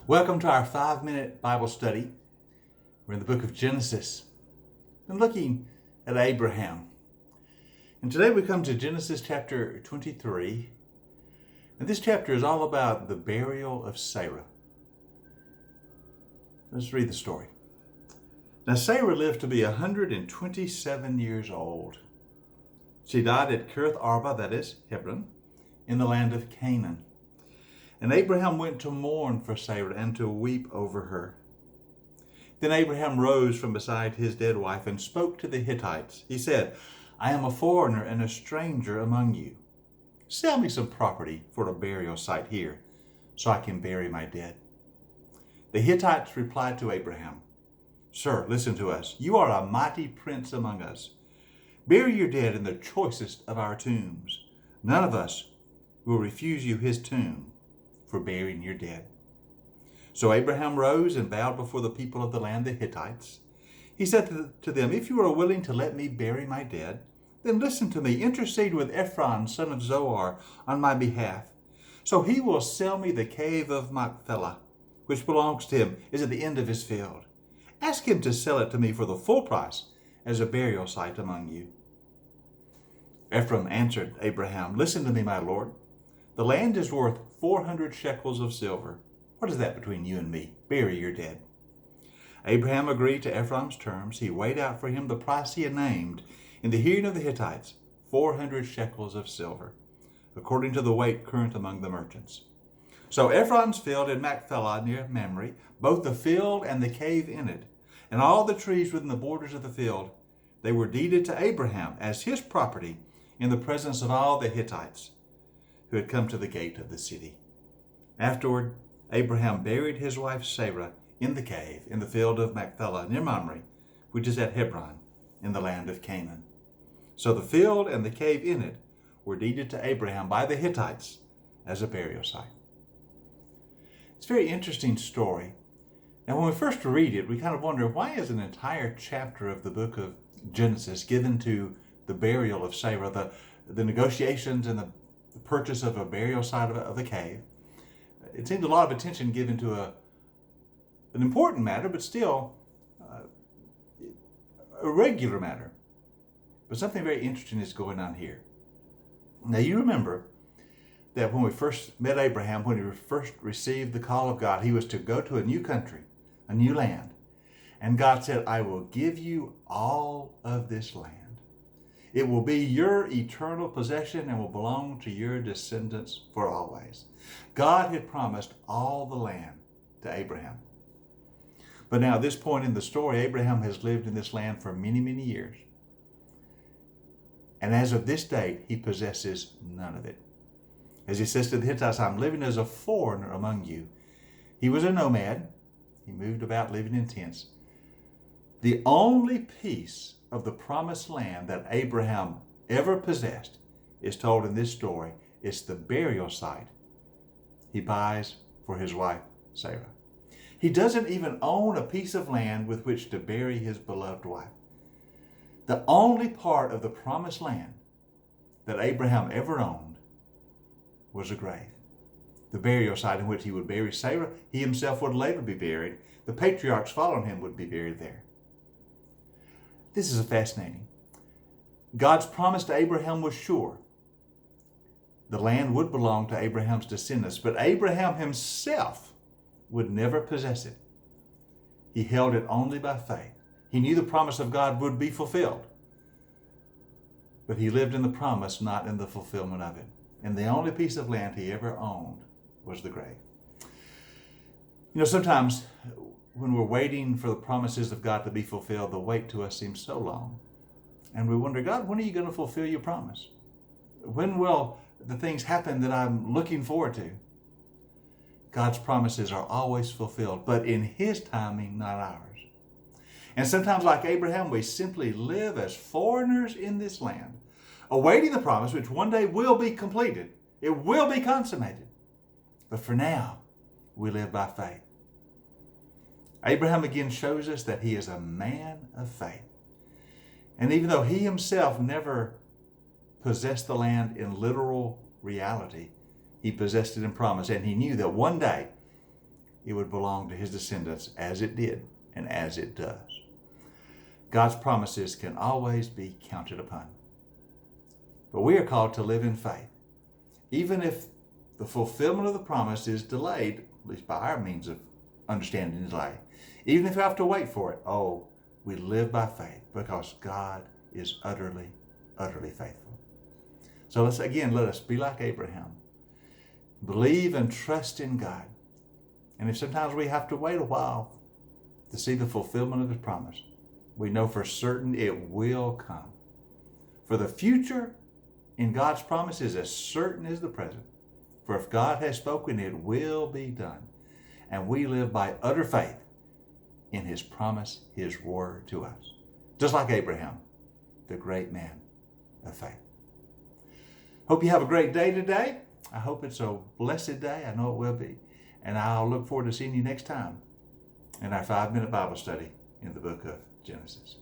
Welcome to our 5-minute Bible study. We're in the book of Genesis. We're looking at Abraham. And today we come to Genesis chapter 23. And this chapter is all about the burial of Sarah. Let's read the story. Now Sarah lived to be 127 years old. She died at Kiriath Arba, that is, Hebron, in the land of Canaan. And Abraham went to mourn for Sarah and to weep over her. Then Abraham rose from beside his dead wife and spoke to the Hittites. He said, I am a foreigner and a stranger among you. Sell me some property for a burial site here, so I can bury my dead. The Hittites replied to Abraham, Sir, listen to us. You are a mighty prince among us. Bury your dead in the choicest of our tombs. None of us will refuse you his tomb for burying your dead. So Abraham rose and bowed before the people of the land, the Hittites. He said to them, If you are willing to let me bury my dead, then listen to me. Intercede with Ephron, son of Zohar, on my behalf. So he will sell me the cave of Machpelah, which belongs to him, is at the end of his field. Ask him to sell it to me for the full price as a burial site among you. Ephron answered Abraham, Listen to me, my lord. The land is worth 400 shekels of silver. What is that between you and me? Bury your dead. Abraham agreed to Ephron's terms. He weighed out for him the price he had named in the hearing of the Hittites, 400 shekels of silver, according to the weight current among the merchants. So Ephron's field in Machpelah near Mamre, both the field and the cave in it, and all the trees within the borders of the field, they were deeded to Abraham as his property in the presence of all the Hittites who had come to the gate of the city. Afterward, Abraham buried his wife Sarah in the cave in the field of Machpelah near Mamre, which is at Hebron in the land of Canaan. So the field and the cave in it were deeded to Abraham by the Hittites as a burial site. It's a very interesting story. And when we first read it, we kind of wonder, why is an entire chapter of the book of Genesis given to the burial of Sarah, the negotiations and the purchase of a burial site of a cave? It seemed a lot of attention given to an important matter, but still a regular matter. But something very interesting is going on here. Now you remember that when we first met Abraham, when he first received the call of God, he was to go to a new country, a new land. And God said, I will give you all of this land. It will be your eternal possession and will belong to your descendants for always. God had promised all the land to Abraham. But now at this point in the story, Abraham has lived in this land for many, many years. And as of this date, he possesses none of it. As he says to the Hittites, I'm living as a foreigner among you. He was a nomad. He moved about living in tents. The only piece of the promised land that Abraham ever possessed is told in this story. It's the burial site he buys for his wife, Sarah. He doesn't even own a piece of land with which to bury his beloved wife. The only part of the promised land that Abraham ever owned was a grave. The burial site in which he would bury Sarah, he himself would later be buried. The patriarchs following him would be buried there. This is fascinating. God's promise to Abraham was sure. The land would belong to Abraham's descendants, but Abraham himself would never possess it. He held it only by faith. He knew the promise of God would be fulfilled, but he lived in the promise, not in the fulfillment of it. And the only piece of land he ever owned was the grave. You know, sometimes when we're waiting for the promises of God to be fulfilled, the wait to us seems so long. And we wonder, God, when are you going to fulfill your promise? When will the things happen that I'm looking forward to? God's promises are always fulfilled, but in his timing, not ours. And sometimes, like Abraham, we simply live as foreigners in this land, awaiting the promise which one day will be completed. It will be consummated. But for now, we live by faith. Abraham again shows us that he is a man of faith. And even though he himself never possessed the land in literal reality, he possessed it in promise. And he knew that one day it would belong to his descendants as it did and as it does. God's promises can always be counted upon. But we are called to live in faith. Even if the fulfillment of the promise is delayed, at least by our means of understanding delay, even if we have to wait for it, we live by faith because God is utterly, utterly faithful. So let us be like Abraham. Believe and trust in God. And if sometimes we have to wait a while to see the fulfillment of his promise, we know for certain it will come. For the future in God's promise is as certain as the present. For if God has spoken, it will be done. And we live by utter faith in his promise, his word to us. Just like Abraham, the great man of faith. Hope you have a great day today. I hope it's a blessed day. I know it will be. And I'll look forward to seeing you next time in our 5-minute Bible study in the book of Genesis.